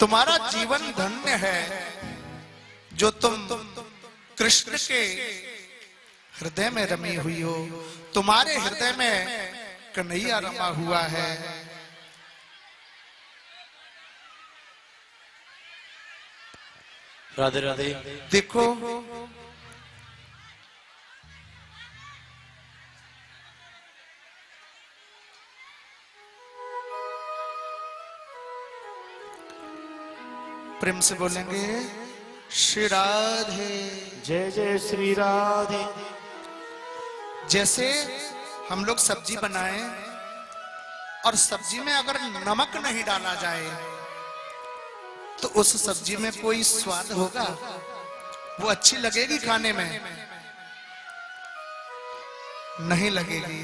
तुम्हारा जीवन धन्य है जो तुम कृष्ण के हृदय में रमी हुई हो। तुम्हारे हृदय में कन्हैया रमा हुआ है। राधे राधे। देखो प्रेम से बोलेंगे श्री राधे। जय जय श्री राधे। जैसे हम लोग सब्जी बनाएं और सब्जी में अगर नमक नहीं डाला जाए तो उस सब्जी में कोई स्वाद होगा? वो अच्छी लगेगी खाने में? नहीं लगेगी।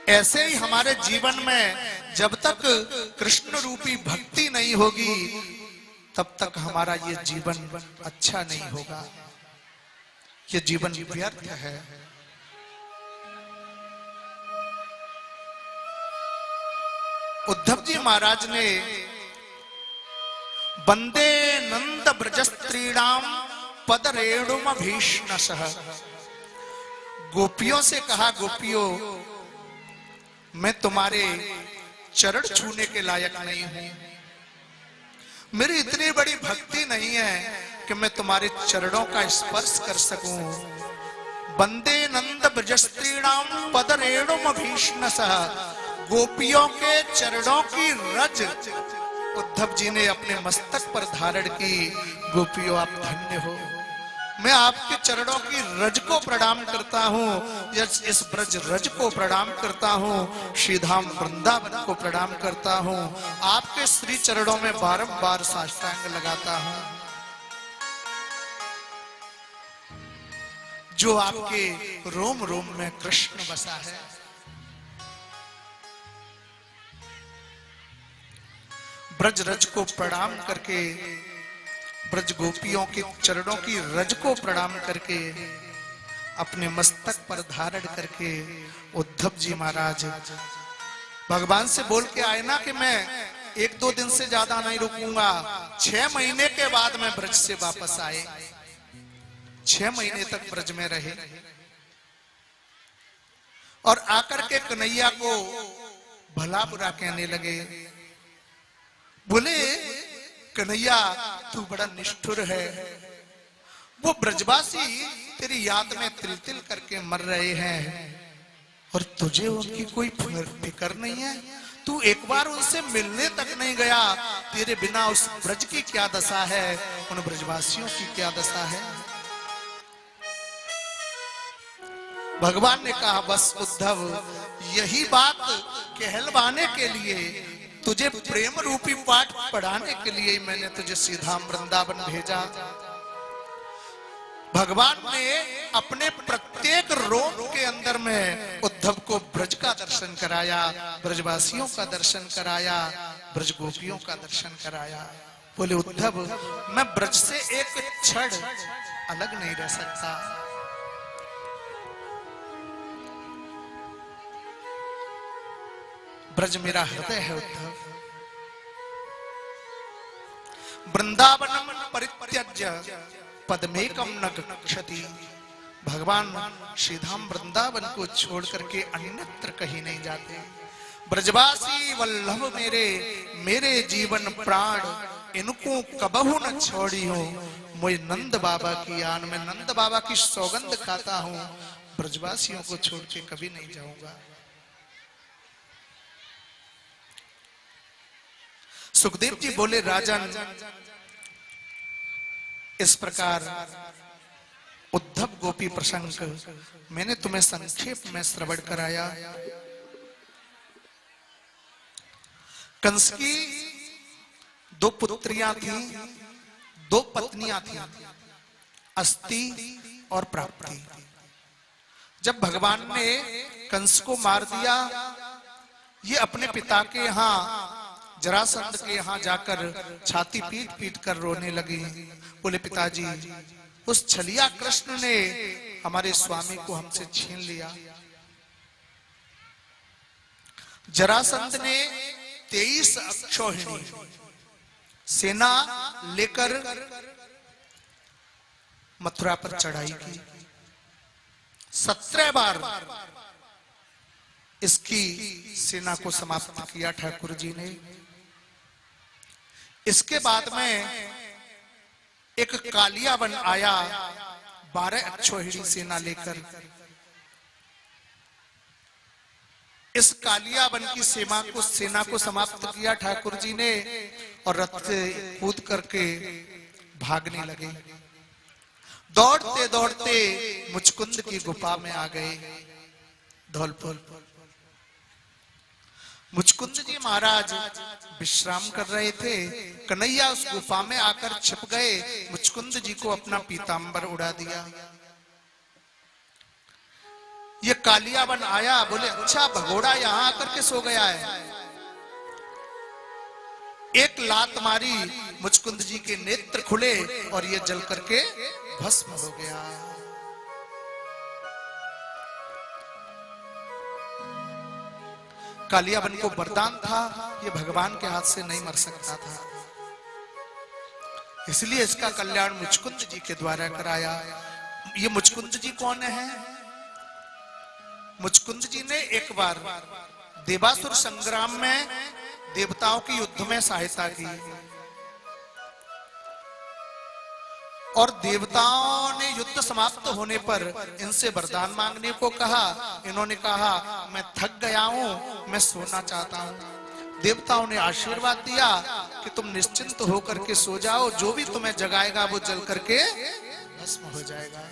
ऐसे ही हमारे जीवन में जब तक कृष्ण रूपी भक्ति नहीं होगी तब तक हमारा ये जीवन अच्छा नहीं होगा। ये जीवन व्यर्थ है। उद्धव जी महाराज ने वंदे नंद ब्रजस्त्रीणाम पद रेणुम भीष्णशः, गोपियों से कहा, गोपियों मैं तुम्हारे चरण छूने के लायक नहीं हूं। मेरी इतनी बड़ी भक्ति नहीं है कि मैं तुम्हारे चरणों का स्पर्श कर सकूं। वंदे नंद ब्रजस्त्रीणाम पद रेणुम भीष्णशः, गोपियों के चरणों की रज उद्धव जी ने अपने मस्तक पर धारण की। गोपियों आप धन्य हो। मैं आपके चरणों की रज को प्रणाम करता हूँ, इस ब्रज रज को प्रणाम करता हूँ, श्रीधाम वृंदावन को प्रणाम करता हूँ। आपके श्री चरणों में बारंबार साष्टांग लगाता हूँ। जो आपके रोम रोम में कृष्ण बसा है। ब्रज रज को प्रणाम करके, ब्रज गोपियों के चरणों की रज को प्रणाम करके, अपने मस्तक पर धारण करके उद्धव जी महाराज भगवान से बोल के आए ना कि मैं 1-2 दिन से ज्यादा नहीं रुकूंगा। 6 महीने के बाद मैं ब्रज से वापस आए। 6 महीने तक ब्रज में रहे और आकर के कन्हैया को भला बुरा कहने लगे। बोले कन्हैया तू बड़ा निष्ठुर है। वो ब्रजवासी तेरी याद में तिल तिल करके मर रहे हैं और तुझे उनकी कोई फिक्र नहीं है। तू एक बार उनसे मिलने तक नहीं गया। तेरे बिना उस ब्रज की क्या दशा है, उन ब्रजवासियों की क्या दशा है। भगवान ने कहा बस उद्धव, यही बात कहलवाने के लिए, तुझे प्रेम रूपी पाठ पढ़ाने के लिए मैंने तुझे सीधाम वृंदावन भेजा। भगवान ने अपने प्रत्येक रोम के अंदर में उद्धव को ब्रज का दर्शन कराया, ब्रजवासियों का दर्शन कराया, ब्रज गोपियों का दर्शन कराया। बोले उद्धव मैं ब्रज से एक क्षण अलग नहीं रह सकता। ब्रज मेरा हृदय है उद्धव। वृंदावनम परित्यज्य पदमेकम न गच्छति। भगवान श्रीधाम वृंदावन को छोड़ करके अन्यत्र कहीं नहीं जाते। ब्रजवासी वल्लभ मेरे, मेरे जीवन प्राण, इनको कबहू न छोड़ी हो। मैं नंद बाबा की आन में नंद बाबा की सौगंध खाता हूँ, ब्रजवासियों को छोड़ के कभी नहीं जाऊंगा। सुखदेव जी बोले राजन, इस प्रकार उद्धव गोपी प्रसंग मैंने तुम्हें संक्षेप में श्रवण कराया। कंस की 2 पुत्रियां थी, 2 पत्नियां थी, अस्ति और प्राप्ति। जब भगवान ने कंस को मार दिया, ये अपने पिता के यहाँ जरासंध के यहाँ जाकर छाती पीट पीट कर रोने लगी। बोले पिताजी, उस छलिया कृष्ण ने हमारे स्वामी को हमसे छीन लिया। जरासंध ने 23 अक्षौहिणी सेना लेकर मथुरा पर चढ़ाई की। 17 बार इसकी सेना को समाप्त किया ठाकुर जी ने। इसके बाद में एक कालियावन आया 12 अक्षौहिणी सेना लेकर। इस कालियावन की सेना को समाप्त किया ठाकुर जी ने और रथ से कूद करके भागने लगे। दौड़ते दौड़ते मुचकुंद की गुफा में आ गए धौलपुर। मुचकुंद जी महाराज विश्राम कर रहे थे। कन्हैया उस गुफा में आकर छिप गए। मुचकुंद जी को अपना पीतांबर उड़ा दिया। ये कालियावन आया, बोले अच्छा भगोड़ा यहां आकर के सो गया है। एक लात मारी, मुचकुंद जी के नेत्र खुले और ये जल करके भस्म हो गया। कालियावन को वरदान था, ये भगवान के हाथ से नहीं मर सकता था, इसलिए इसका कल्याण मुचकुंद जी के द्वारा कराया। ये मुचकुंद जी कौन है? मुचकुंद जी ने एक बार देवासुर संग्राम में देवताओं की युद्ध में सहायता की और देवताओं ने युद्ध समाप्त होने पर इनसे वरदान मांगने को कहा। इन्होंने कहा मैं थक गया हूं, मैं सोना चाहता हूं। देवताओं ने आशीर्वाद दिया कि तुम निश्चिंत होकर के सो जाओ, जो भी तुम्हें जगाएगा वो जल करके भस्म हो जाएगा।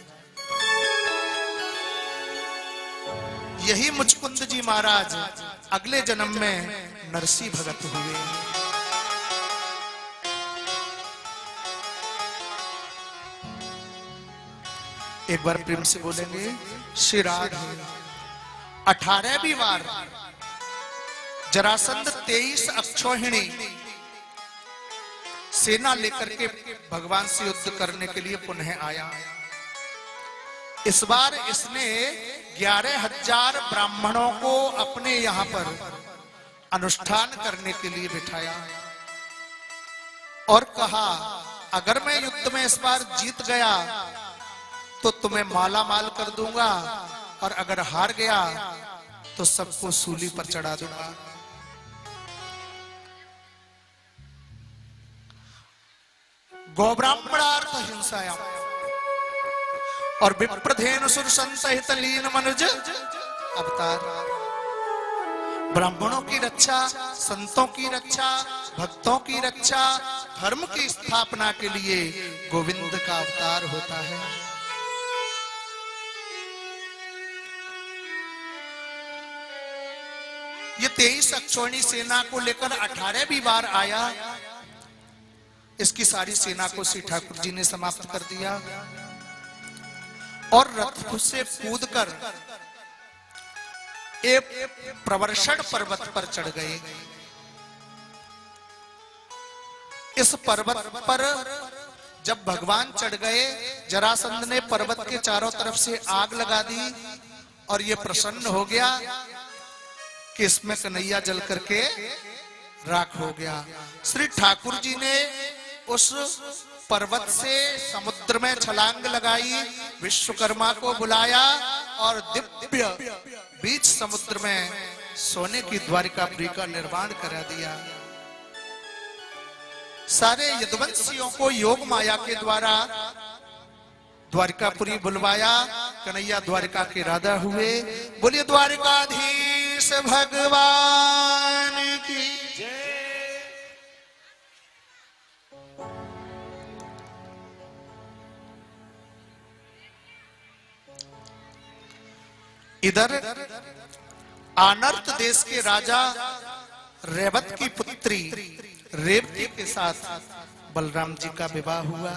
यही मुचकुंद जी महाराज अगले जन्म में नरसी भगत हुए। एक बार प्रेम से बोलेंगे श्री राधे। 18वीं बार जरासंध 23 अक्षौहिणी सेना लेकर के भगवान से युद्ध करने के लिए पुनः आया। इस बार इसने 11,000 ब्राह्मणों को अपने यहां पर अनुष्ठान करने के लिए बिठाया और कहा अगर मैं युद्ध में इस बार जीत गया तो तुम्हें माला माल कर दूंगा और अगर हार गया तो सबको सूली पर चढ़ा दूंगा। गौब्राह्मणार्थ हिंसायाम और विप्रधेनु सुर संत हित लीन मनुज अवतार। ब्राह्मणों की रक्षा, संतों की रक्षा, भक्तों की रक्षा, धर्म की स्थापना के लिए गोविंद का अवतार होता है। ये 23 अक्षौहिणी सेना को लेकर 18वीं बार आया। इसकी सारी सेना को श्री ठाकुर जी ने समाप्त कर दिया और रथ से कूदकर एक प्रवर्षण पर्वत पर चढ़ गए। इस पर्वत पर जब भगवान चढ़ गए, जरासंध ने पर्वत के चारों तरफ से आग लगा दी और ये प्रसन्न हो गया कि इसमें कन्हैया जल करके राख हो गया। श्री ठाकुर जी ने उस पर्वत से समुद्र में छलांग लगाई, विश्वकर्मा को बुलाया और दिव्य बीच समुद्र में सोने की द्वारिकापुरी का निर्माण करा दिया। सारे यदुवंशियों को योग माया के द्वारा द्वारिकापुरी बुलवाया। कन्हैया द्वारिका के राजा हुए। बोलिए द्वारिकाधीश भगवान की जय। इधर आनर्त देश के राजा रेवत की पुत्री रेवती के साथ बलराम जी का विवाह हुआ।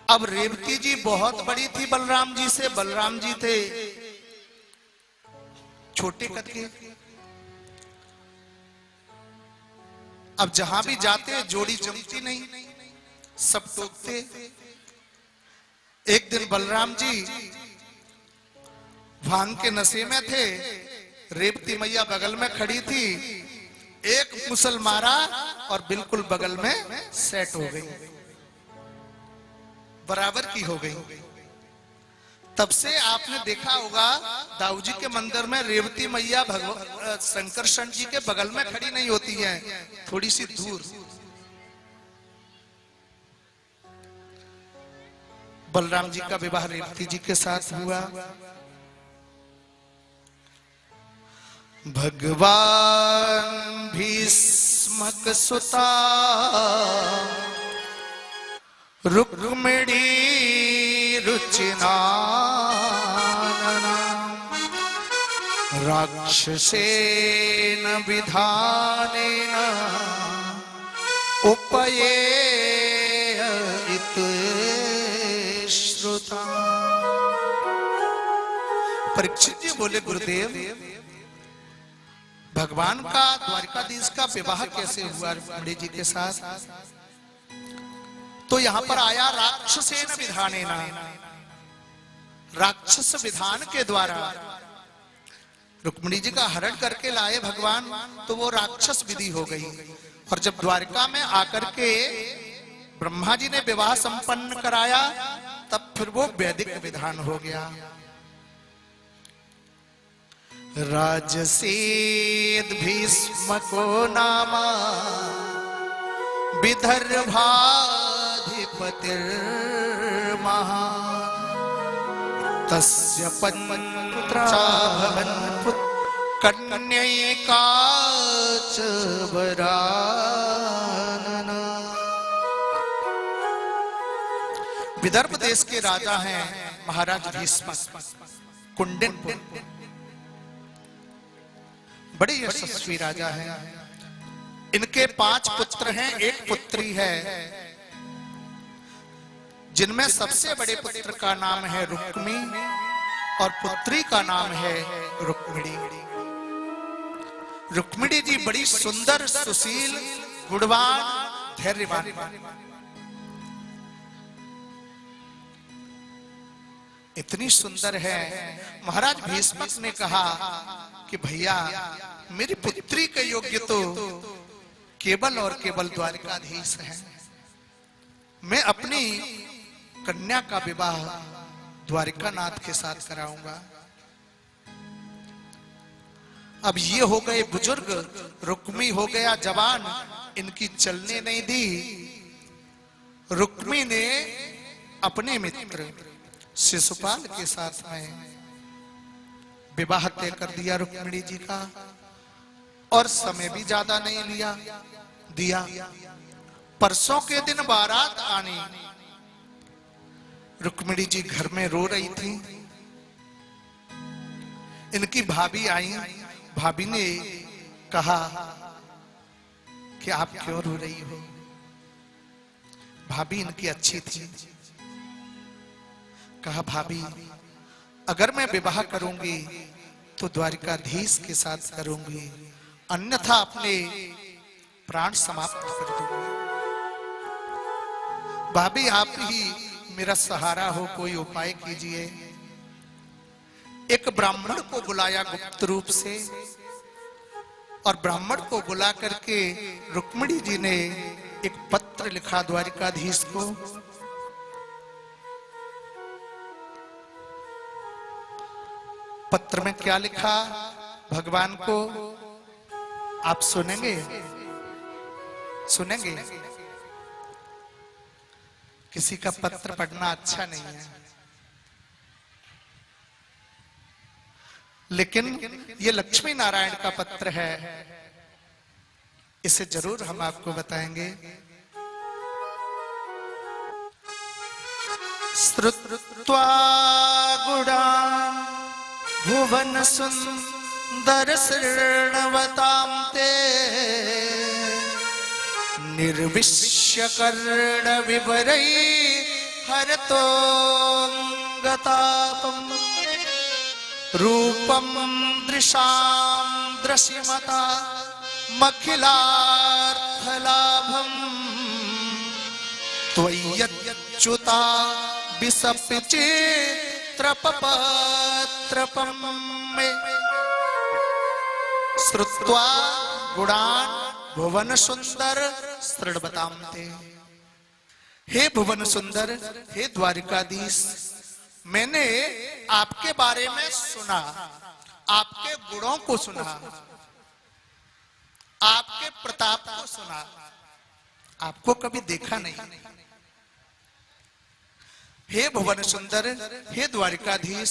अब रेवती जी बहुत बड़ी थी बलराम जी से। बलराम जी थे छोटे कद के। अब जहां भी जाते जोड़ी जमती नहीं, सब टोकते। एक दिन बलराम जी भांग के नशे में थे, रेवती मैया बगल में खड़ी थी। एक मुसल मारा और बिल्कुल बगल में सेट हो गई, बराबर की हो गई। तब से आपने देखा होगा दाऊ जी के मंदिर में रेवती मैया शंकरषण जी के बगल में खड़ी नहीं होती है, थोड़ी सी दूर। बलराम जी का विवाह रेवती जी के साथ हुआ। भगवान भीष्मक सुता रुक्मिणी रुचिनानना राक्षसेन विधानेन उपयेय इति श्रुता। परीक्षित जी बोले, गुरुदेव भगवान का द्वारिकाधीश का विवाह कैसे हुआ रुक्मिणी जी के साथ? तो यहां पर आया राक्षसेन विधानेन, राक्षस विधान के द्वारा रुक्मिणी जी का हरण करके लाए भगवान, तो वो राक्षस विधि हो गई। और जब द्वारिका में आकर के ब्रह्मा जी ने विवाह संपन्न कराया, तब फिर वो वैदिक विधान हो गया। राजसेद भीष्मको नामा विदर्भाधिपतिर्महा तस्य पन्त्राभवन् कन्यैका च वरानना। विदर्भ देश के राजा हैं महाराज भीष्मक, कुंडिनपुर, बड़े यशस्वी राजा हैं। इनके 5 पुत्र हैं, एक पुत्री है, जिनमें सबसे बड़े पुत्र का नाम है रुक्मी और पुत्री का नाम है रुक्मिणी। रुक्मिणी जी बड़ी सुंदर, सुशील, गुणवान, धैर्यवान। इतनी सुंदर है, महाराज भीष्मक ने कहा कि भैया मेरी पुत्री के योग्य तो केवल और केवल द्वारिकाधीश है। मैं अपनी कन्या का विवाह द्वारिकानाथ के साथ कराऊंगा। अब ये हो गए बुजुर्ग, रुक्मी हो गया जवान, इनकी चलने नहीं दी। रुक्मी ने अपने मित्र शिशुपाल के साथ में विवाह तय कर दिया रुक्मिणी जी का, और समय भी ज्यादा नहीं दिया। परसों के दिन बारात आनी, रुक्मिणी जी घर में रो रही थी। इनकी भाभी आई, भाभी ने कहा कि आप क्यों रो रही हो? भाभी इनकी अच्छी थी। कहा, भाभी अगर मैं विवाह करूंगी तो द्वारिकाधीश के साथ करूंगी, अन्यथा अपने प्राण समाप्त कर दूंगी। भाभी आप ही मेरा सहारा हो, कोई उपाय कीजिए। एक ब्राह्मण को बुलाया गुप्त रूप से, और ब्राह्मण को बुला करके रुक्मिणी जी ने एक पत्र लिखा द्वारिकाधीश को। पत्र में क्या लिखा भगवान को आप सुनेंगे? किसी का पत्र पढ़ना अच्छा नहीं है, लेकिन ये लक्ष्मी नारायण का पत्र है, इसे जरूर हम आपको बताएंगे। श्रुत्वा गुणान् भुवन सुंदर शरणवतां ते निर्विश्य कर्ण विवरै हरतोऽङ्गतापम् रूपं दृशां दृश्यमता मखिलार्थलाभम् त्वय्यच्युता विसपिचित्रपत्रपम् मे श्रुत्वा गुणान् भुवन सुंदर सृणवतामते। हे भुवन सुंदर, हे द्वारिकाधीश, मैंने आपके बारे में सुना, आपके गुणों को सुना, आपके प्रताप को सुना, आपको कभी देखा नहीं। हे भुवन सुंदर, हे द्वारिकाधीश,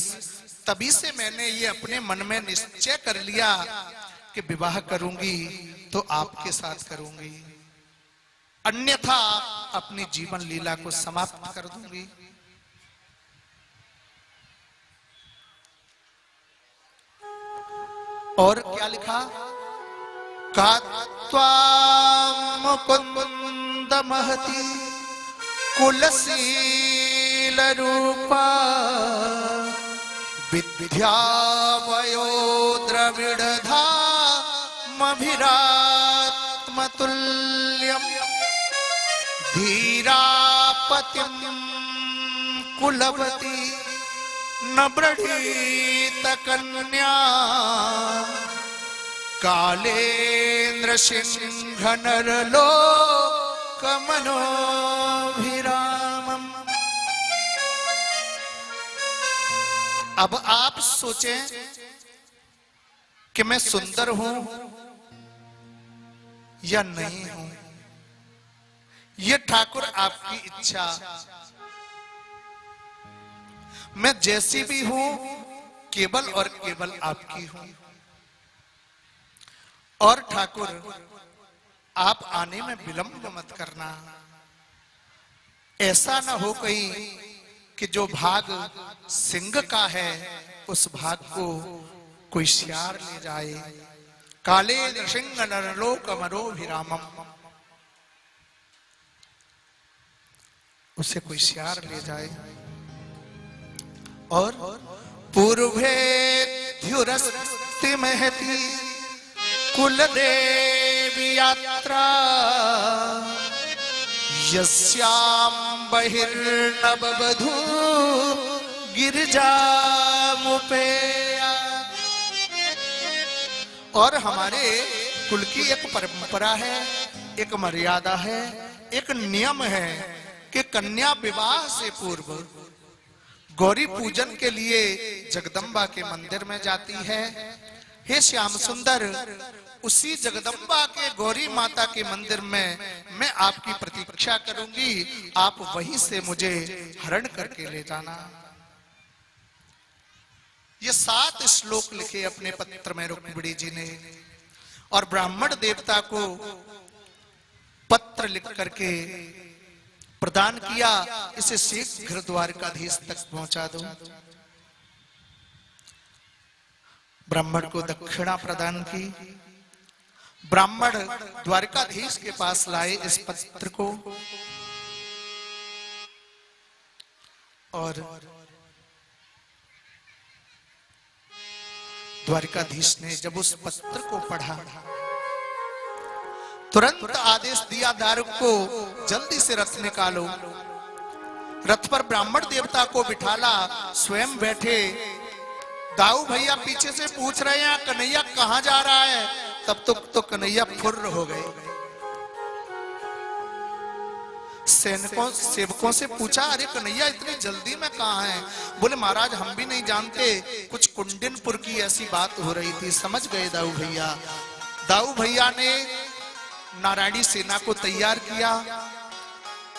तभी से मैंने ये अपने मन में निश्चय कर लिया कि विवाह करूंगी तो आपके साथ करूंगी, अन्यथा अपनी जीवन लीला को समाप्त कर दूंगी। और क्या लिखा? कात्वां मुकुंद महती कुलशील रूपा विद्यावयो द्रविड़धामभिरात्मतुल्यम् धीरापतिं कुलवती न ब्रढ़ीत कन्या कालेन्द्र सिंह नरलोकमनोभिरामम्। अब आप सोचें कि मैं सुंदर हूं या नहीं हूं, ये ठाकुर आपकी इच्छा। मैं जैसी भी हूं केवल और केवल आपकी हूं। और ठाकुर आप आने में विलंब मत करना। ऐसा ना हो कहीं कि जो भाग सिंह का है उस भाग को कोई सियार ले जाए। काले सिंह नरलोकमनोभिरामम्, उसे कोई सियार ले जाए। और पूर्वे ध्युरस्ति महती कुलदेवी यात्रा यस्यां बहिर्नववधू गिरिजामुपेया। और हमारे कुल की एक परंपरा है, एक मर्यादा है, एक नियम है कि कन्या विवाह से पूर्व गौरी पूजन के लिए जगदम्बा के मंदिर में जाती है। हे श्याम सुंदर, उसी जगदम्बा के गौरी माता के मंदिर में मैं आपकी प्रतीक्षा करूंगी, आप वहीं से मुझे हरण करके ले जाना। ये 7 श्लोक लिखे अपने पत्र में रुक्मिणी जी ने, और ब्राह्मण देवता को पत्र लिख करके प्रदान किया, इसे शीघ्र द्वारकाधीश तक पहुंचा दो। ब्राह्मण को दक्षिणा प्रदान की। ब्राह्मण द्वारकाधीश के पास लाए इस पत्र को, और द्वारकाधीश ने जब उस पत्र को पढ़ा, तुरंत आदेश दिया दारुक को, जल्दी से रथ निकालो। रथ पर ब्राह्मण देवता को बिठाला, स्वयं बैठे। दाऊ भैया पीछे से पूछ रहे हैं कन्हैया कहां जा रहा है। तब तो कन्हैया फुर्र हो गए। सैनिकों सेवकों से पूछा, अरे कन्हैया इतनी जल्दी में कहां है? बोले महाराज हम भी नहीं जानते, कुछ कुंडिनपुर की ऐसी बात हो रही थी। समझ गए दाऊ भैया। दाऊ भैया ने नारायणी सेना को तैयार किया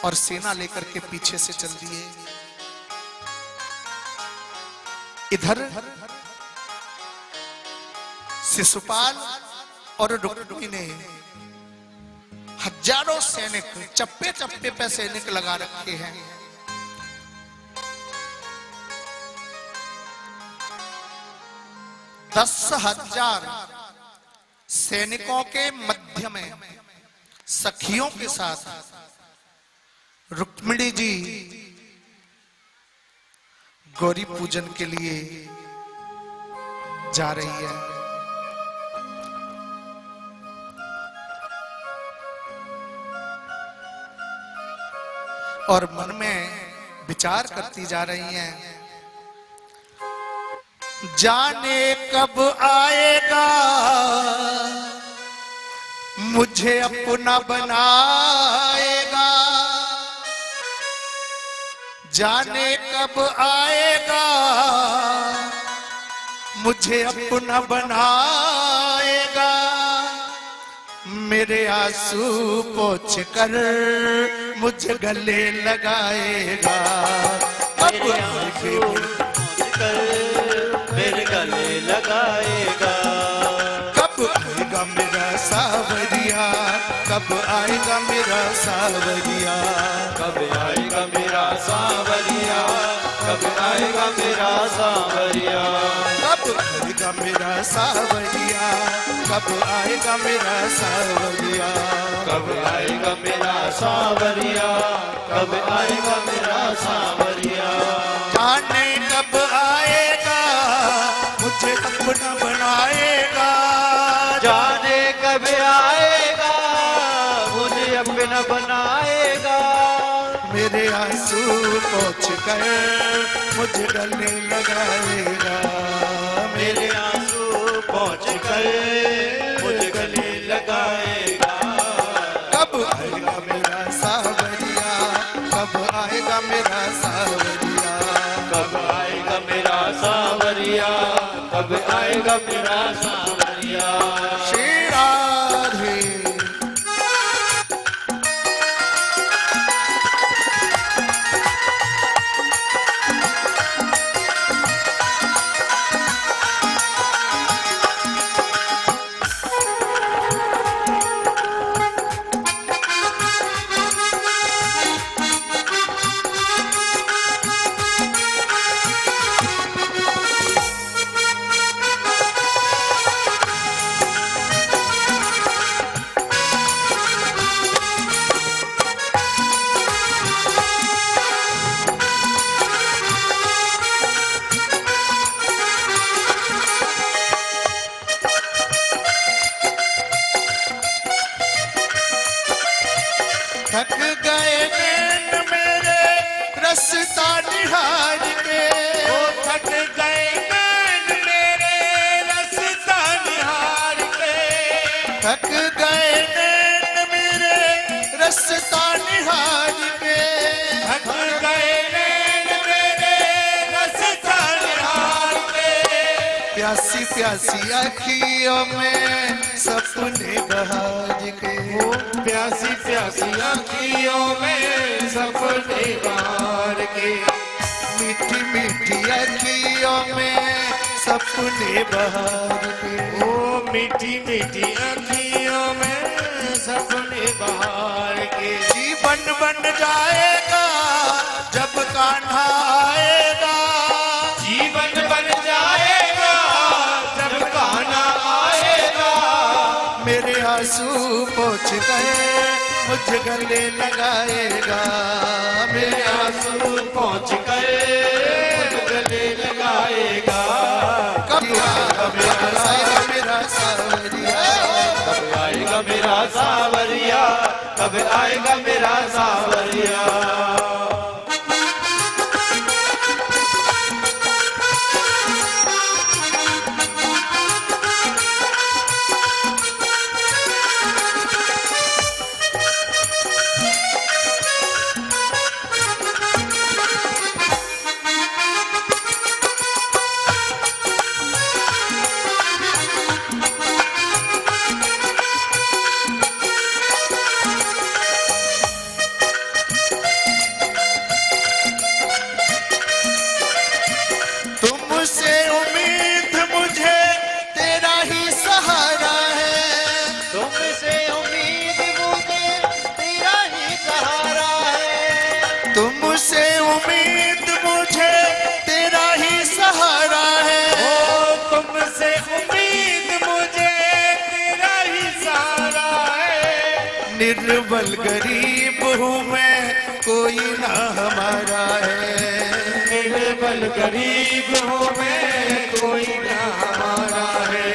और सेना लेकर के पीछे से चल दिए। इधर शिशुपाल और रुक्मिणी ने हजारों सैनिक, चप्पे चप्पे पे सैनिक लगा रखे हैं। दस 10,000 सैनिकों के मध्य में सखियों के साथ रुक्मिणी जी गौरी पूजन के लिए जा रही है। और मन में विचार करती जा रही हैं, जाने कब आएगा मुझे अपना बनाएगा, जाने कब आएगा। मुझे अपना बनाएगा, मेरे आंसू पोंछ कर मुझे गले लगाएगा। कब मेरे गले लगाएगा। कब आएगा मेरा सावरिया, कब आएगा मेरा सावरिया, कब आएगा मेरा सावरिया, कब आएगा मेरा सावरिया, कब आएगा मेरा सावरिया, कब आएगा मेरा सावरिया, कब आएगा मेरा सावरिया, कब आएगा मेरा सावरिया। जाने कब आएगा, मुझे अपना बनाएगा। जाने कब आएगा, मुझे अपना बनाएगा। मेरे आंसू पोंछ कर मुझे गले लगाएगा। मेरे आंसू पहुँच कर मुझे गले लगाएगा। कब आएगा मेरा सावरिया, कब आएगा मेरा सावरिया, कब आएगा मेरा सावरिया, कब आएगा मेरा सावरिया। श्री राधे। थक गए नैन मेरे रस्ता निहार के, ओ थक गए नैन मेरे रस्ता निहार के। थक गए नैन मेरे रस्ता निहार के। थक गए नैन मेरे रस्ता निहार के। प्यासी प्यासी आँखियों में सपने बहार के, ओ प्यासी प्यासी आँखियों में सपने बहार के। मीठी मीठी आँखियों में सपने बहार के। ओ मीठी मीठी आँखियों में सपने बहार के। जीवन बन जाएगा जब कान्हा आएगा। जीवन बन जाएगा जब कान्हा आएगा। मेरे आंसू पोंछ गए मुझे गले लगाएगा। मेरे आंसू पहुँच गए गले लगाएगा। कब आएगा मेरा सावरिया, कब आएगा मेरा सावरिया, कब आएगा मेरा सावरिया। तुमसे उम्मीद मुझे तेरा ही सहारा है। तुमसे उम्मीद मुझे तेरा ही सहारा है। तुमसे उम्मीद मुझे तेरा ही सहारा है। ओ तुमसे उम्मीद मुझे तेरा ही सहारा है। निर्बल गरीब हूँ मैं, कोई ना हमारा है। निर्बल गरीब हूँ मैं, कोई ना हमारा है।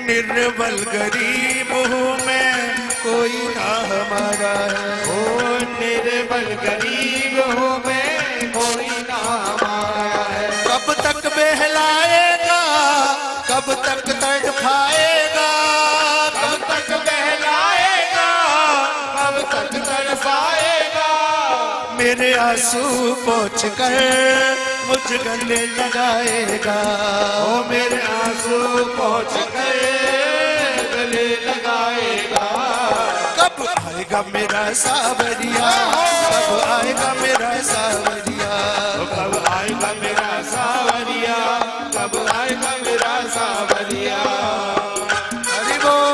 निर्बल गरीब हूँ मैं, कोई ना हमारा है। ओ निर्बल गरीब हूँ मैं, कोई ना हमारा है। कब तक बहलाएगा, कब तक तड़फाएगा, कब तक बहलाएगा, मेरे आंसू पोंछ कर मुझ गले लगाएगा। ओ मेरे आंसू पोंछ कर गले लगाएगा। कब आएगा मेरा सावरिया, कब आएगा मेरा सावरिया, कब आएगा मेरा सावरिया, कब आएगा मेरा सावरिया। हरि बोल।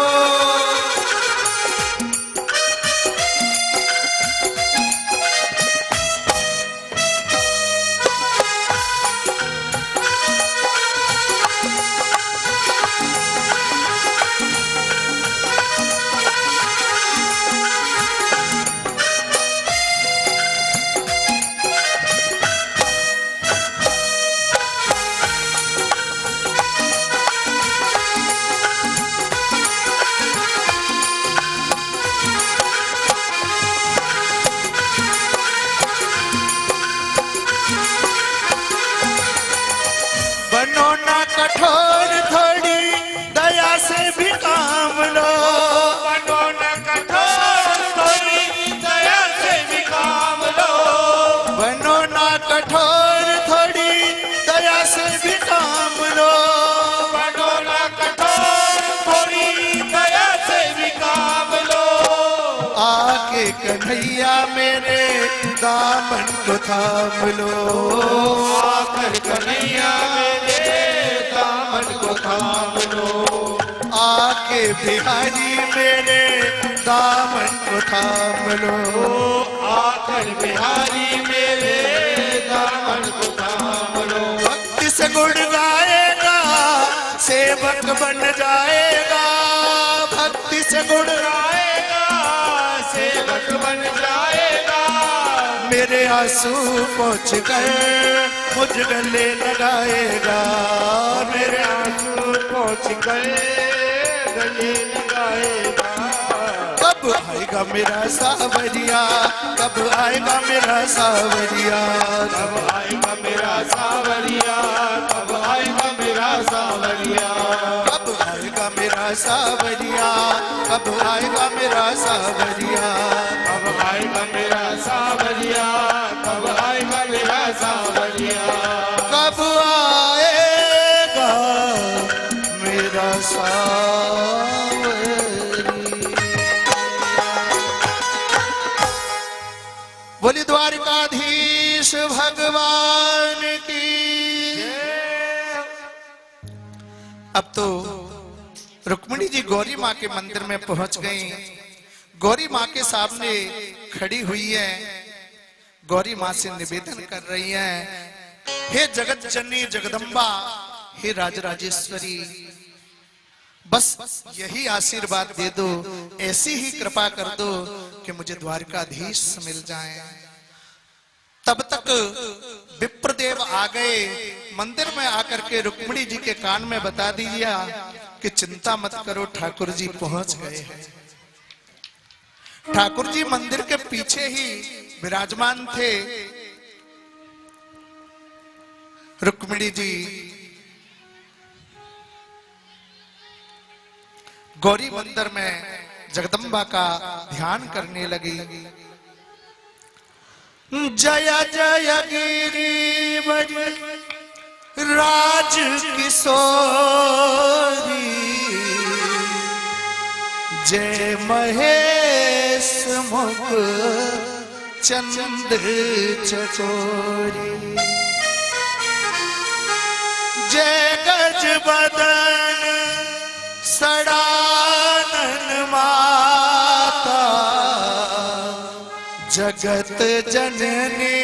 बनो ना कठोर, थोड़ी दया से भी काम लो। बनो न कठोर, थोड़ी दया से भी काम लो। बनो ना कठोर, थोड़ी दया से भी काम लो। बनो न कठोर, थोड़ी दया से भी काम लो। आके कन्हैया मेरे दामन को थाम लो। आकर कन्हैया मेरे दामन को थाम लो। आके बिहारी मेरे दामन को थाम लो। आकर बिहारी मेरे दामन को थाम लो। भक्ति से गुण गाएगा सेवक बन जाएगा। भक्ति से गुण आएगा सेवक बन जाएगा। मेरे आंसू पोंछ कर मुझ गले लगाएगा। मेरे आंसू पोंछ कर गले लगाएगा। कब आएगा मेरा सावरिया, कब आएगा मेरा सावरिया, कब आएगा मेरा सावरिया, कब आएगा मेरा सावरिया। कब आएगा मेरा सावरिया, कब आएगा मेरा सावरिया, कब आएगा मेरा सावरिया, कब आएगा मेरा सावरिया। कब आएगा मेरा सावरिया। बोली द्वारिकाधीश भगवान की। अब तो रुक्मिणी जी गौरी माँ के मंदिर में पहुंच गई। गौरी माँ के सामने खड़ी हुई है। गौरी माँ से निवेदन कर रही हैं, हे जगत जननी जगदम्बा, हे राजराजेश्वरी, बस यही आशीर्वाद दे दो, ऐसी ही कृपा कर दो कि मुझे द्वारिकाधीश मिल जाए। तब तक विप्रदेव आ गए। मंदिर में आकर के रुक्मिणी जी के कान में बता दिया कि चिंता मत करो, ठाकुर जी पहुंच गए हैं। ठाकुर जी मंदिर के पीछे ही विराजमान थे। रुक्मिणी जी गौरी मंदिर में जगदम्बा का ध्यान करने लगी। जय जय गिरिवर राज किशोरी, जय महेश मुख चंद्र चकोरी, जय गज बदन सड़ानन माता, जगत जननी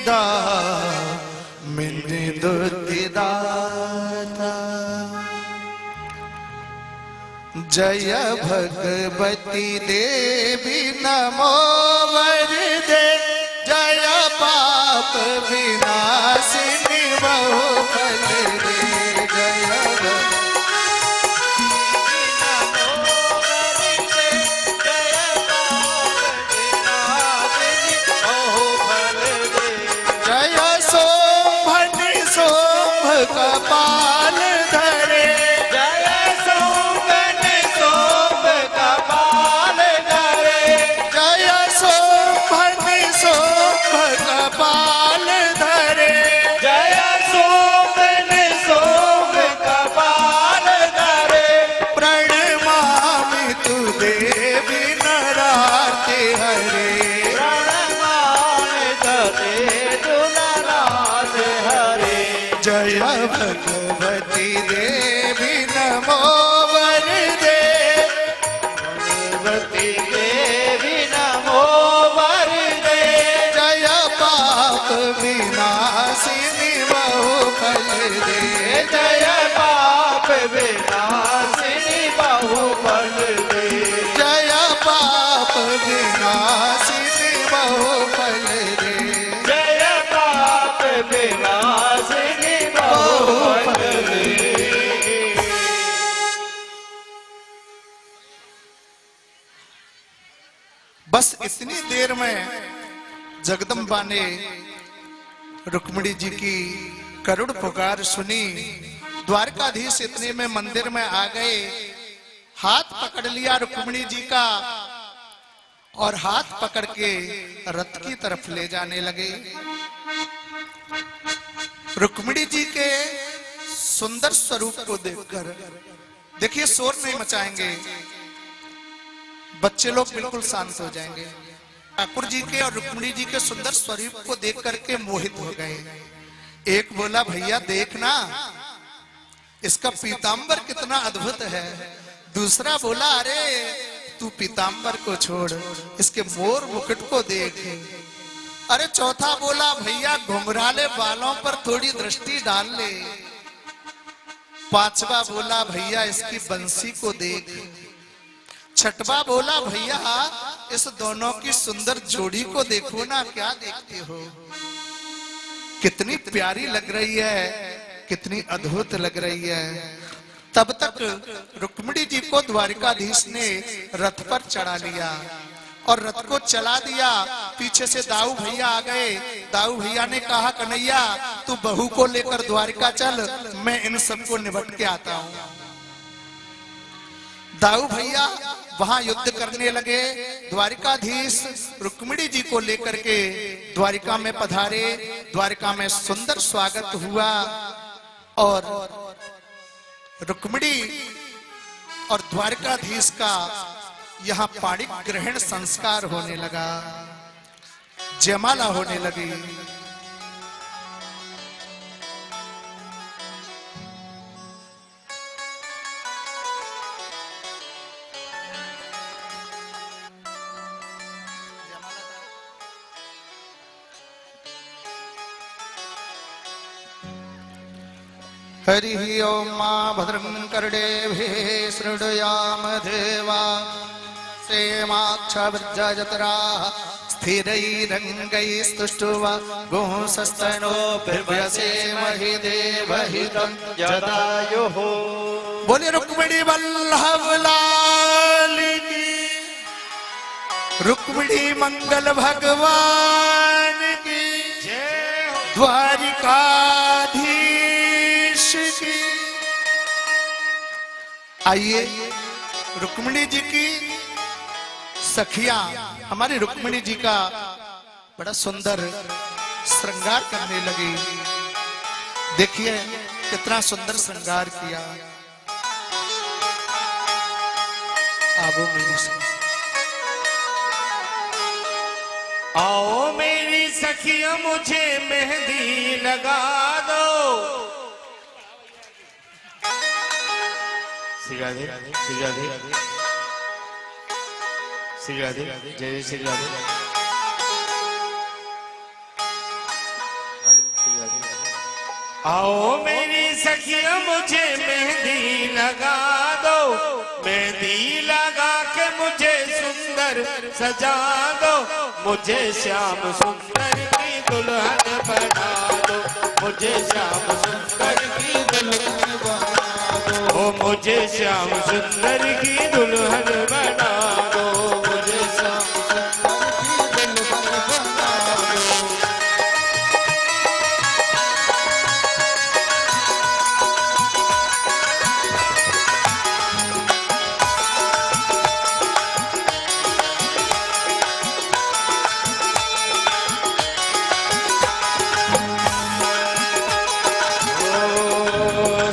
दामिनी दुतिदाता, जय भगवती देवी नमो वरदे, जय पाप विनाशिनी बहु फल दे, जय कपाल धरे, जय सोमन सोम कपाल धरे, जय सोमन सोम पार्वती देवी नमो वरदे। जय पाप विनाशिनी बहुफल दे। जय पाप विनाशिनी बहुफल दे। जय पाप विनाशिनी बहुफल दे। जय पाप विनाशिनी बहुफल दे। बस इतनी देर में जगदम्बा ने रुक्मिणी जी की करुण पुकार सुनी। द्वारकाधीश इतने में मंदिर में आ गए, हाथ पकड़ लिया रुक्मिणी जी का और हाथ पकड़ के रथ की तरफ ले जाने लगे। रुक्मिणी जी के सुंदर स्वरूप को देखकर, देखिए शोर नहीं मचाएंगे, बच्चे लोग बिल्कुल शांत हो जाएंगे। ठाकुर जी के और रुक्मिणी जी के सुंदर स्वरूप को देख करके मोहित हो गए। एक बोला, भैया देखना इसका पीतांबर कितना अद्भुत है। दूसरा बोला, अरे तू पीतांबर को छोड़, इसके मोर मुकुट को देख। अरे चौथा बोला, भैया घुंघराले बालों पर थोड़ी दृष्टि डाल ले। पांचवा बोला, भैया इसकी बंसी को देख। छठवा बोला, भैया इस दोनों की सुंदर जोड़ी को देखो ना, क्या देखते हो, कितनी प्यारी लग रही है, कितनी अद्भुत लग रही है। तब तक रुक्मिणी जी को द्वारिकाधीश ने रथ पर चढ़ा लिया और रथ को चला दिया। पीछे से दाऊ भैया आ गए। दाऊ भैया ने कहा, कन्हैया तू बहू को लेकर द्वारिका चल, मैं इन सबको निपट के आता हूं। दाऊ भैया वहां युद्ध करने लगे। द्वारिकाधीश रुक्मिणी जी को लेकर के द्वारिका में पधारे। द्वारिका में सुंदर स्वागत हुआ और रुक्मिणी और द्वारिकाधीश का यहाँ पाणिक ग्रहण संस्कार होने लगा, जयमाला होने लगी। हरि ओम मा भद्रं कर्णेभिः शृणुयाम देवा सेमाक्षवज्रजतराः स्थिरैरङ्गैस्तुष्ट्वा गुंसस्तनोभिर्भयसेमहि देवहितं जदायुः। बोले रुक्मिणी वल्लभ लाल की, रुक्मिणी मंगल भगवान की, द्वारिकाधीश की। आइए रुक्मिणी जी की सखियां हमारी रुक्मिणी जी का बड़ा सुंदर श्रृंगार करने लगी। देखिए कितना सुंदर श्रृंगार किया। आओ मेरी आओ मेरी सखिया मुझे मेहंदी लगा दो। श्री राधे श्री राधे श्री राधे जय श्री राधे। आओ मेरी सखिया मुझे मेहंदी लगा दो। मेहंदी लगा के मुझे सुंदर सजा दो। मुझे श्याम सुंदर की दुल्हन बना दो। मुझे श्याम सुंदर की दुल्हन बना दो। ओ मुझे श्याम सुंदर की दुल्हन बना दो। मुझे श्याम सुंदर की दुल्हन बना दो।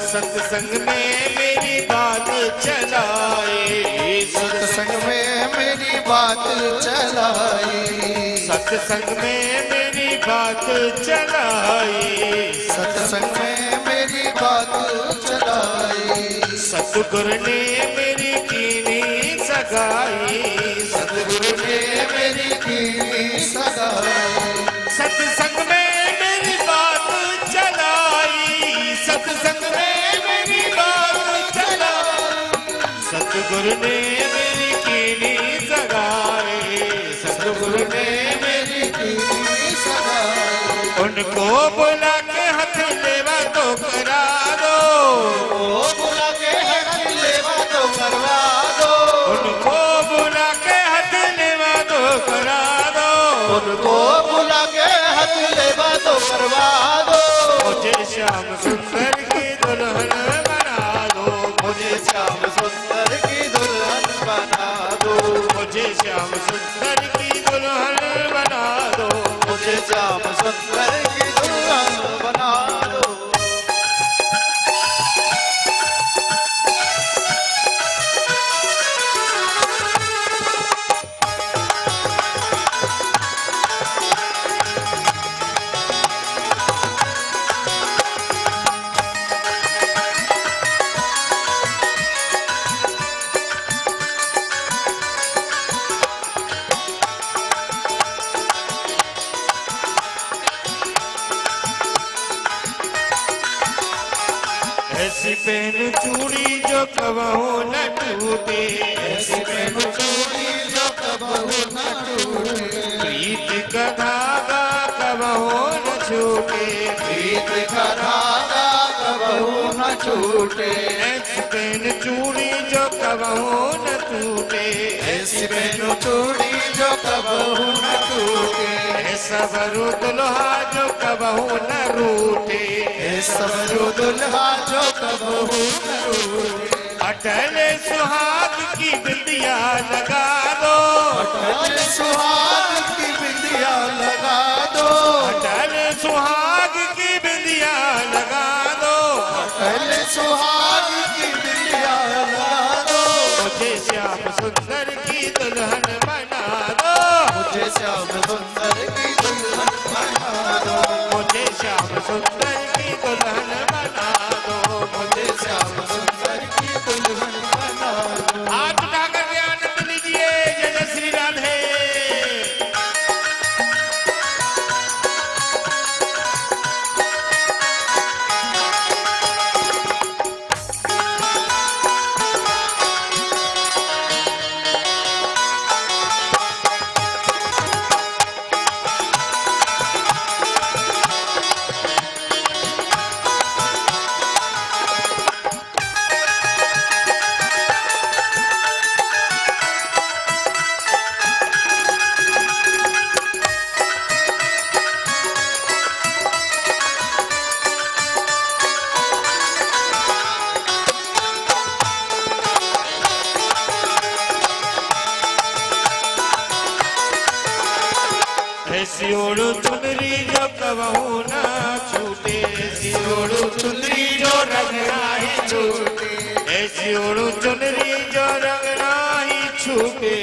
सत्संग में मेरी बात चलाए। सत्संग में मेरी बात चलाई। सत्संग में मेरी बात चलाई। सत्संग में मेरी बात चलाई। सतगुरु ने मेरी कीनी सगाई, सतगुरु ने मेरी कीनी सगाई, सत्संग में मेरी बात चलाई, सत्संग में मेरी बात चलाई, सतगुरु ने मेरी कीनी सगाई, सतगुरु ने मेरी कीनी सगाई। उनको बुला के हाथ लेवा तो करा दो, ओ बुला के हाथ लेवा तो करवा दो, उनको बुला के हाथ लेवा तो करा दो, उनको बुला के हाथ लेवा तो करवा दो। मुझे श्याम सुंदर की दुल्हन बना दो, मुझे श्याम सुंदर की दुल्हन बना दो, मुझे श्याम सुंदर की दुल्हन बना दो, मुझे श्याम सुंदर की दुल्हन बना दो। ऐसी पहन चूड़ी जो कबहू न टूटे, ऐसी पहन चूड़ी जो कबहू न टूटे, प्रीत का धागा कबहू न छूटे, प्रीत का धागा कबहू न छूटे, ऐसी पहन चूड़ी जो कबहू न टूटे, ऐसी पहनो चूड़ी जो कबहू न टूटे, ऐसा बरू दुल्हा जो कबहू न रूठे, सबरो दुल्हा जो कबहू न रूठे। अटल सुहाग की बिंदिया लगा दो, अटल सुहाग की बिंदिया लगा दो, अटल सुहाग की बिंदिया लगा दो, अटल सुहाग की बिंदिया लगा दो। मुझे श्याम सुंदर की दुल्हन बना दो, मुझे श्याम सुंदर की दुल्हन बना दो, मुझे श्याम सुंदर की दुल्हन बना दो, मुझे श्याम सुंदर की दुल्हन बना दो। हाथ उठाकर के आनंद लीजिए। जय जय श्री राधे। सियोड़ू चुनरी जो कबहू ना छूटे, सियोड़ू चुनरी जो रंग नाही छूटे, सियोड़ू चुनरी जो रंग नाही छूटे,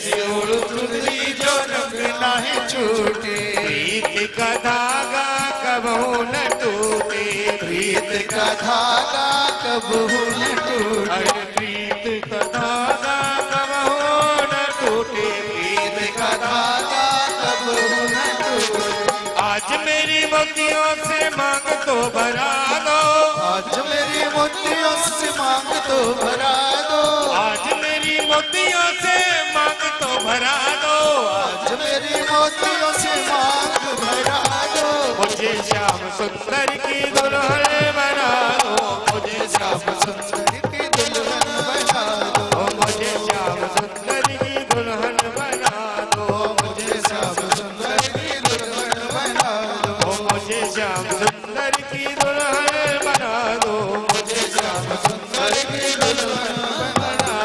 सियोड़ू चुनरी जो रंग नाही छूटे, प्रीत का धागा कबहू न टूटे, प्रीत का धागा कबहू न टूटे, अरे प्रीत का धागा कबहू न टूटे, प्रीत का धागा कबहू न टूटे। आज मेरी मोतियों से मांग तो भरा दो, आज मेरी मोतियों से मांग तो भरा दो, आज मेरी मोतियों से मांग तो भरा दो, आज मेरी मोतियों से मांग भरा दो। मुझे श्याम सुंदर की दुल्हन बना दो, मुझे श्याम सुंदर की दुल्हन बना दो, मुझे श्याम सुंदर की दुल्हन बना दो, मुझे श्याम सुंदर की दुल्हन बना दो, मुझे श्याम सुंदर की दुल्हन बना दो, मुझे श्याम सुंदर की दुल्हन बना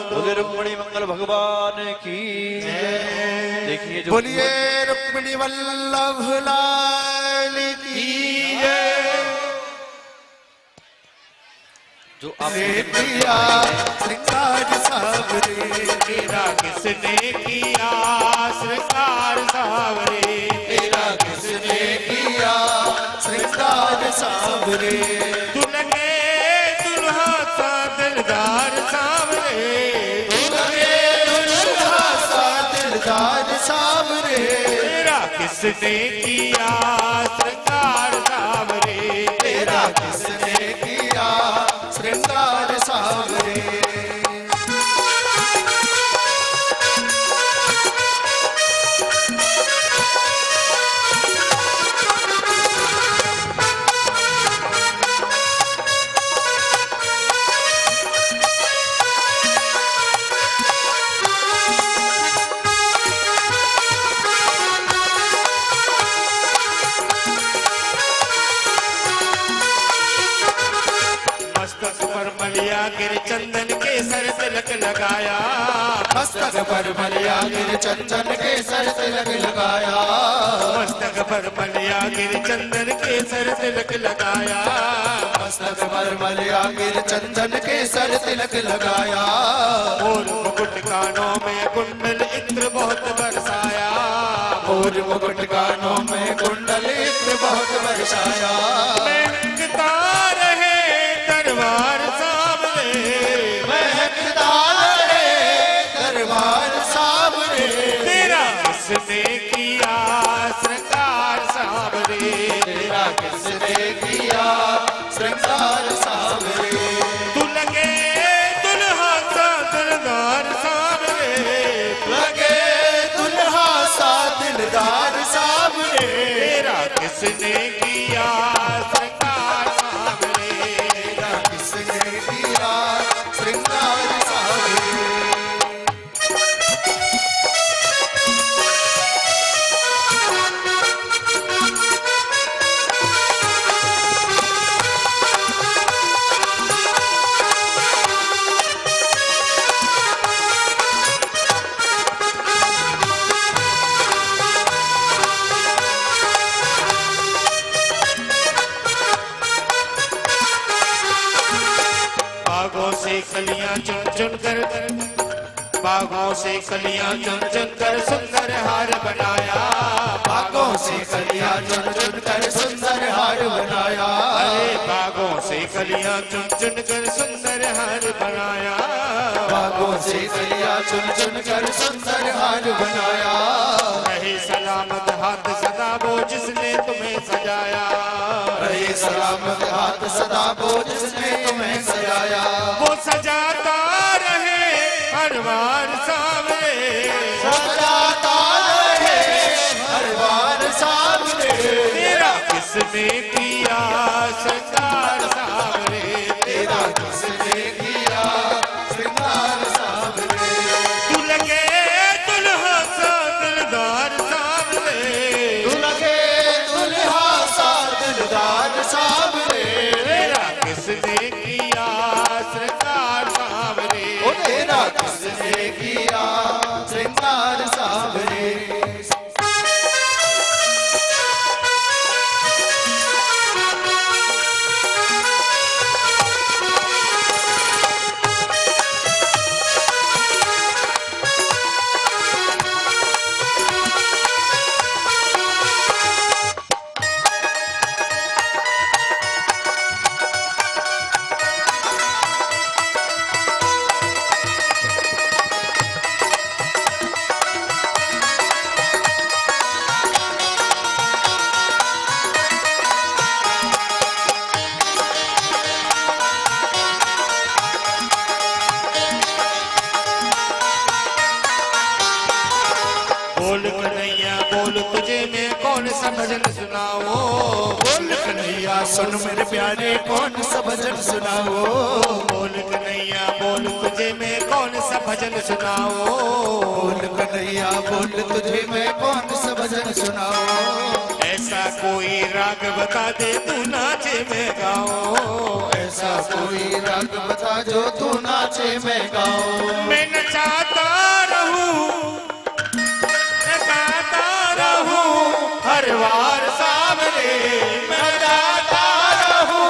दो। बोले रुक्मिणी मंगल भगवान की जय। देखिए जो बोलिए रुक्मिणी वल्लभ लाल की जय। जो रे आपने पिया श्रृंगार सावरे, तेरा किसने किया श्रृंगार सावरे, तेरा किसने किया श्रृंगार सावरे, दुल्हन दुल्हा सा दिलदार सावरे, लगे दुल्हा सा दिलदार सावरे, तेरा किसने किया श्रृंगार सावरे, तेरा किसने किया श्रृंगार सावरे। मस्तक पर मलिया गिर चंदन के सर तिलक लगाया, मस्तक पर मलिया गिर चंदन के सर तिलक लगाया, मस्तक पर मलिया गिर चंदन के सर तिलक लगाया, मस्तक पर मलिया गिर चंदन के सर तिलक लगाया, और मुकुट कानों में कुंडल इत्र बहुत बरसाया, और मुकुट कानों में कुंडल इत्र बहुत बरसाया, महकता रहे दरबार सामने, महकता रहे दरबार सावरे, तेरा किसने किया श्रृंगार सावरे, तेरा किसने किया श्रृंगार सावरे, तू लगे दुल्हा सा दिलदार सावरे, लगे दुल्हा सा दिलदार सावरे, तेरा किसने किया श्रृंगार सावरे, तेरा किसने किया श्रृंगार सावरे। बागों से कलियां चुन चुन कर, बागों से कलियां चुन चुन कर सुंदर हार बनाया, बागों से कलियां चुन चुन कर सुंदर हार बनाया, अरे बागों से कलियां चुन चुन कर सुंदर हार बनाया, बागों से कलियां चुन चुन कर सुंदर हार बनाया, रहे सलामत हाथ सदा वो जिसने तुम्हें सजाया, रहे सलामत हाथ सदा वो जिसने तुम्हें सजाया, वो सजाता रहे हर बार सावरे, सजाता रहे हर बार सावरे, तेरा किसने किया श्रृंगार सावरे, तेरा किसने किया श्रृंगार सावरे, तू लगे दुल्हा सा दिलदार सावरे, तू लगे दुल्हा सा दिलदार सावरे, तेरा किसने किया श्रृंगार सावरे, ओ तेरा किसने किया श्रृंगार सावरे। बोल कन्हैया बोल तुझे मैं कौन सा भजन सुनाओ, बोल कन्हैया सुन मेरे प्यारे कौन सा भजन सुनाओ, बोल कन्हैया बोल तुझे मैं कौन सा भजन सुनाओ, बोल कन्हैया बोल तुझे मैं कौन सा भजन सुनाओ, ऐसा कोई राग बता दे तू नाचे मैं गाऊं, ऐसा कोई राग बता जो तू नाचे मैं गाऊं, मैं नचाता रहूं नचाता रहूं हर बार सामने, मैं नचाता रहूं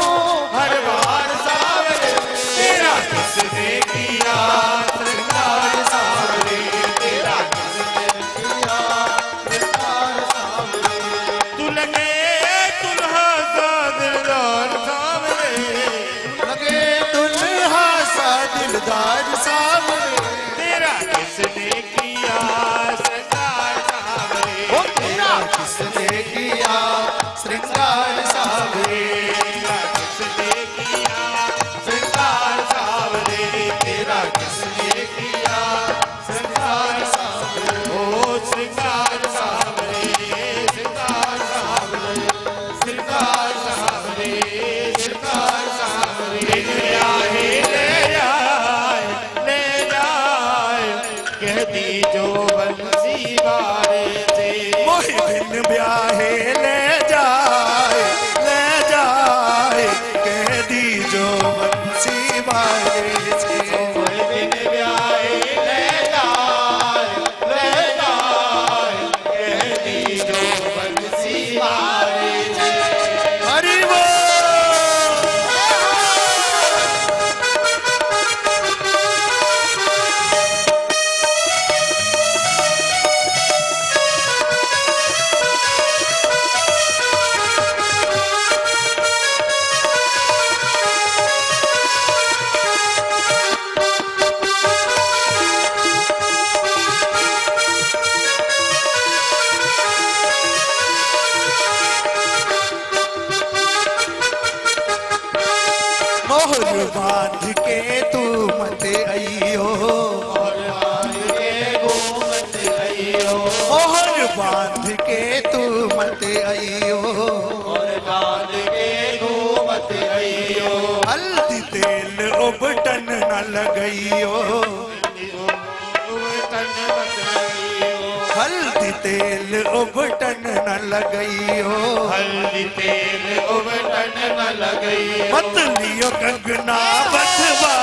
हर बार सामने, तेरा किसने किया श्रृंगार सावरे, तेरा किसने किया श्रृंगार सावरे, तू लगे दुल्हा सा दिलदार सावरे, लगे दुल्हा कह दी जो बंसी वारे से मोहि बिन ब्याहे ले जाए कह दी जो बंसी वाले से बिन ब्याहे ले जाए कह दी जो बंसी वारे से हरि बोल। मोहर बांध के तू मत आइयो मोहर बांध के तू मत आइयो हल्दी तेल उबटन न लगइयो हल्दी तेल उबटन न लगइयो हल्दी तेल उबटन न लगई मत लियो कंगना बधवा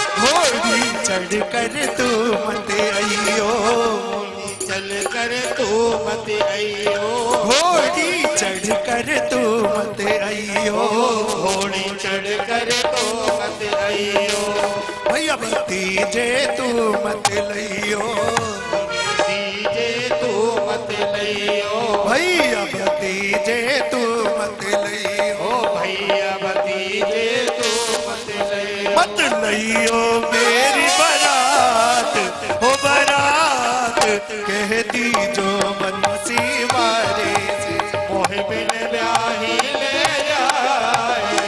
चढ़ कर तू मत आइयो चल कर तू मत आइयो घोड़ी चढ़ कर तू मत आइयो घोड़ी चढ़ कर तो मत आइयो भैया भतीजे तू मत लइयो दीजे तू मत लइयो भैया भतीजे तू मत लइयो भैया भतीजे तू मत लइयो मत लइयो मेरी बारात हो बारात कहती जो बंसी वारे से मोह बिन ब्याही ले जाए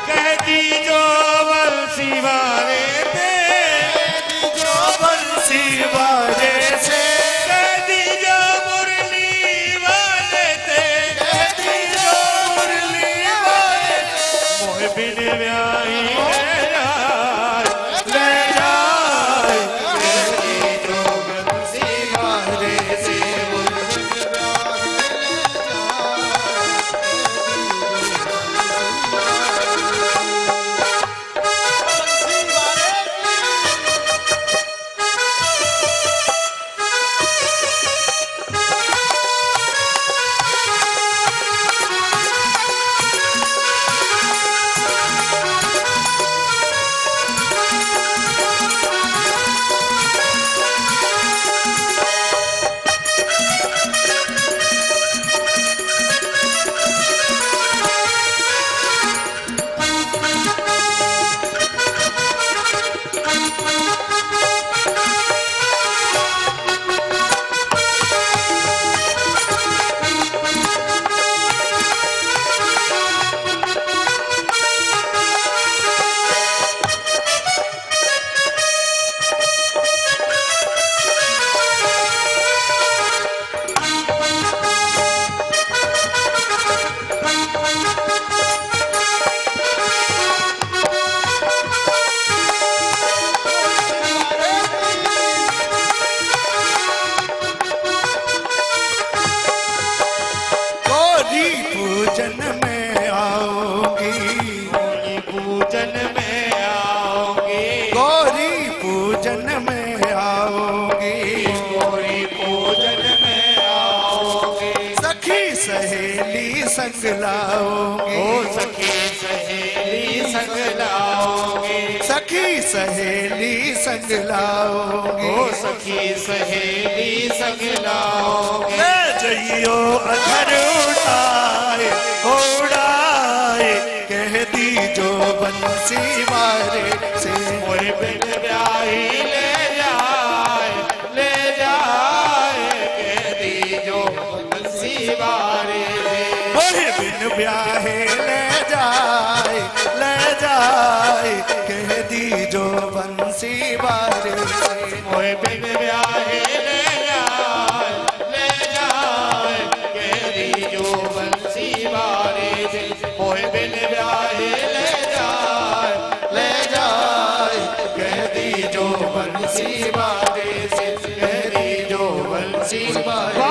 कहती जो बंसी वारे थे जो बंसी वारे से कहती जो मुरली वाले थे कहती जो मुरली वाले मोह बिन ब्याही ले जाए कहती जो बंसी वारे से पूजन में आओगी पूजन में आओगे गौरी पूजन में आओगी गौरी पूजन में आओगे सखी सहेली संग लाओगी ओ सखी सहेली संग लाओगे सखी सहेली संग लाओगी ओ सखी सहेली संग लाओगे ले जइयो अधर बंसी वारे से मोहे बिन ब्याही ले जाए कह दीजो बंसी वारे से। मोहे बिन ब्याहे ले जाए कह दीजो बंसी वारे से मोहे बिन ब्याहे ले जाए कह दीजो बंसी वारे से। मोहे बिन ब्याहे ले जाए कह दीजो बंसी वारे से कह दीजो बंसी वारे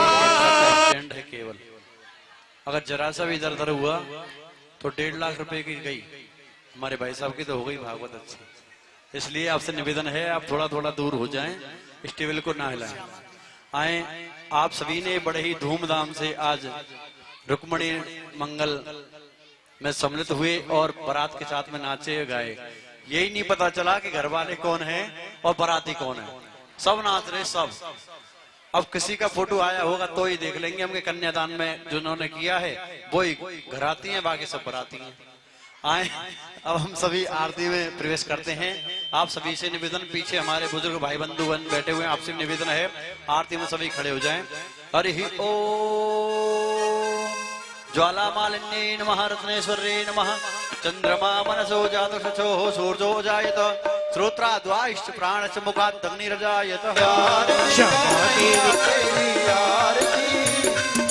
स्टैंड है केवल, अगर जरा सा भी इधर उधर हुआ तो 1.5 लाख रुपए की गई। हमारे भाई साहब की तो हो गई भागवत अच्छी। इसलिए आपसे निवेदन है आप थोड़ा थोड़ा दूर हो जाएं, इस टेबल को ना हिलाएं। आए आप सभी ने बड़े ही धूमधाम से आज रुक्मणी मंगल में सम्मिलित हुए और बारात के साथ में नाचे गाए। यही नहीं पता चला कि घर वाले कौन है और बाराती कौन है, सब नाच रहे सब। अब किसी का फोटो आया होगा तो ही देख लेंगे हम, कन्यादान में जिन्होंने किया है वो ही घराती हैं, बाकी सब बराती हैं। आए अब हम सभी आरती में प्रवेश करते हैं। आप सभी से निवेदन, पीछे हमारे बुजुर्ग भाई बंधुगण बैठे हुए हैं, आपसे निवेदन है आरती में सभी खड़े हो जाएं। हरि ओम ज्वाला मालिन्ये नमः रत्नेश्वरे नमः चंद्रमा मनसो जातो शचो सूर्यो जायत श्रोत्राद्वाइश्च प्राणश्च मुखात् अग्निरजायत। क्षमा तेरी आरती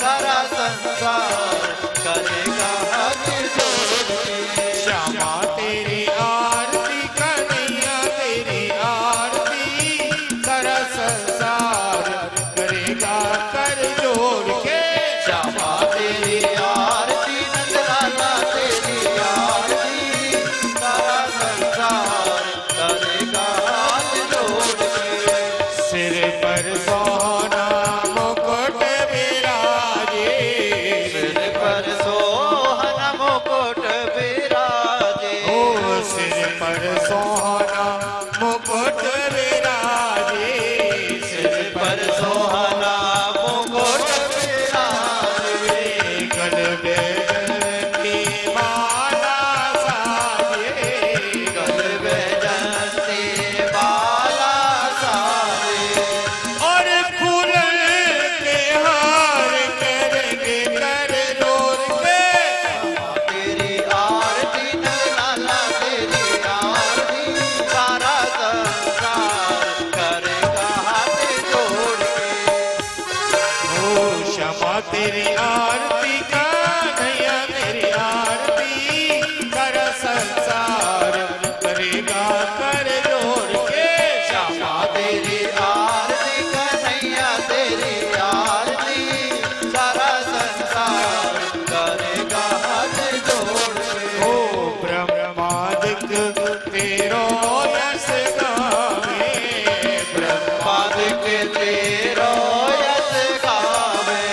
सारा संसार करेगा हाथ जोड़ के। क्षमा तेरी आरती कन्हैया तेरी आरती सारा संसार करेगा कर जोड़ के। क्षमा तेरी आरती नंदलाला तेरी आरती सारा संसार करेगा हाथ जोड़ के। सिर पर सोना मुकुट विराजे, सिर पर सोहना मुकुट विराजे। ओ सिर पर सोना मुकुट विराजे, सिर पर सोहना मुकुट विराजे। गल में की माला साजे, गल बैजंती बाला साजे। और फूल के हार करेंगे कर जोड़ के। तेरी आरती नंदलाला तेरी आरती सारा संसार करेगा हाथ जोड़ के। ओ क्षमा तेरी आरती कन्हैया तेरी आरती कर संसार करेगा कर जोड़ के। क्षमा तेरी आरती कन्हैया तेरी आरती सारा संसार करेगा हाथ जोड़ के। ओ ब्रह्मादिक तेरो यश गावे, ब्रह्मादिक तेरो यश गावे।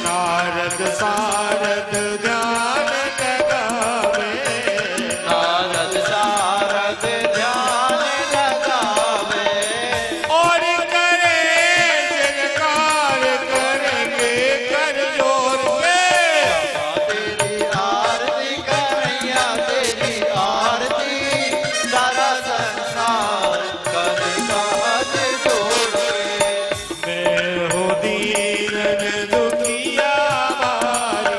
नारद सारद ध्यान लगावे, नारद सारद ध्यान लगावे। और करे जयकार करेंगे कर जोड़ के। तेरी आरती कन्हैया तेरी आरती सारा संसार करेगा हाथ जोड़ के। मैं हो दीन दुखिया मारे,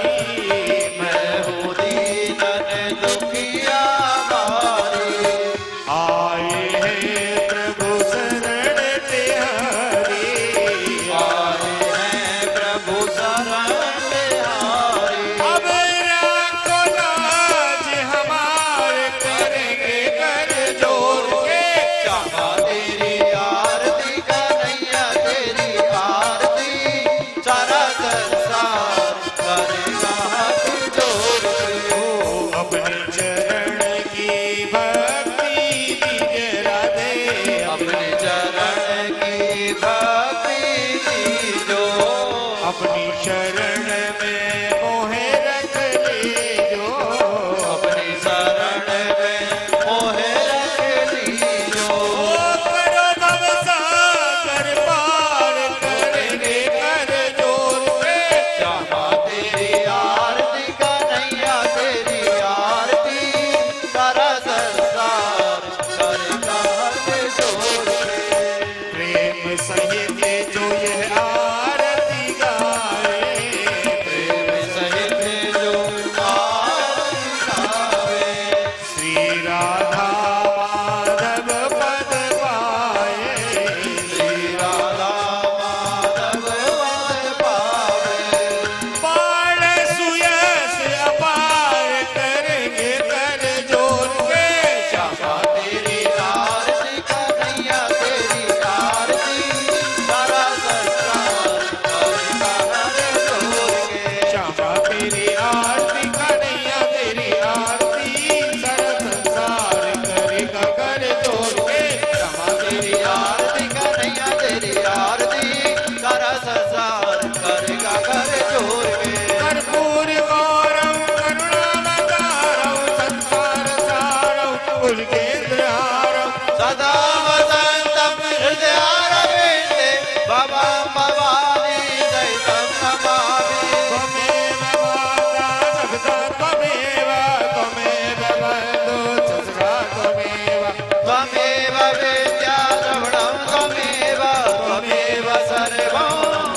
भवानी दैतं नमामि त्वमेव माता जगदा त्वमेव त्वमेव बन्धु चतुरा त्वमेव त्वमेव विद्या द्रविणं त्वमेव त्वमेव सर्वं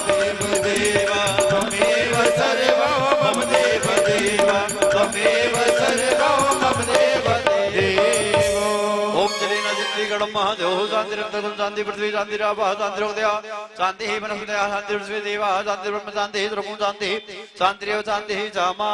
देव देव त्वमेव सर्वं मम देव देव त्वमेव सर्वं मम देव देव ओम जलेन जिंदीगणं महादेव शांतिरन्तरं शांति पृथ्वी शांतिरापः शान्तिरोदया शान्तिः वनस्पतयः शान्तिर्विश्वे देवाः शान्तिर्ब्रह्म शान्तिः द्रव्यं शान्तिः शान्तिरेव शान्तिः सामा